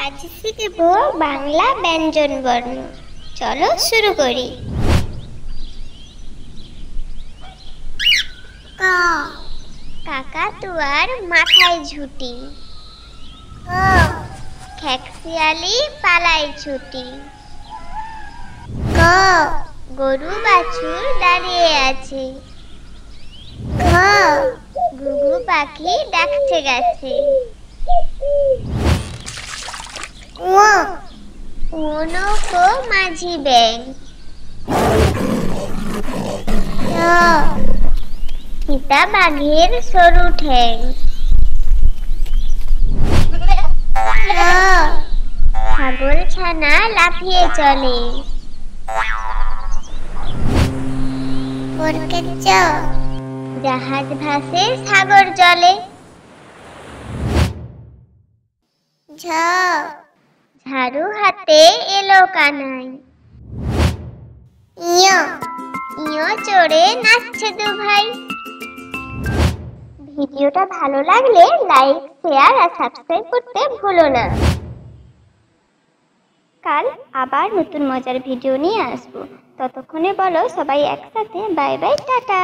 আজ শিখব বাংলা ব্যঞ্জন বর্ণ। চলো শুরু করি। ক, কাকাতুয়ার মাথায় ঝুঁটি। খ, খেকশিয়ালি পালায় ছুটি। গ, গরু বাছুর দাঁড়িয়ে আছে। ঘ, ঘুঘু পাখি ডাকছে গাছে। নৌকো মাঝি ব্যাং। চিতা বাঘের সরু ঠ্যাং। ছাগল ছানা লাফিয়ে চলে। জাহাজ ভাসে সাগর জলে। ঝ, ঝাড়ু হাতে এলো কানাই। ইয়, ইয় চড়ে নাচছে দু ভাই। ভিডিওটা ভালো লাগলে লাইক, শেয়ার আর সাবস্ক্রাইব করতে ভুলো না। কাল আবার নতুন মজার ভিডিও নিয়ে আসবো। ততক্ষণে বলো সবাই একসাথে বাই বাই, টাটা।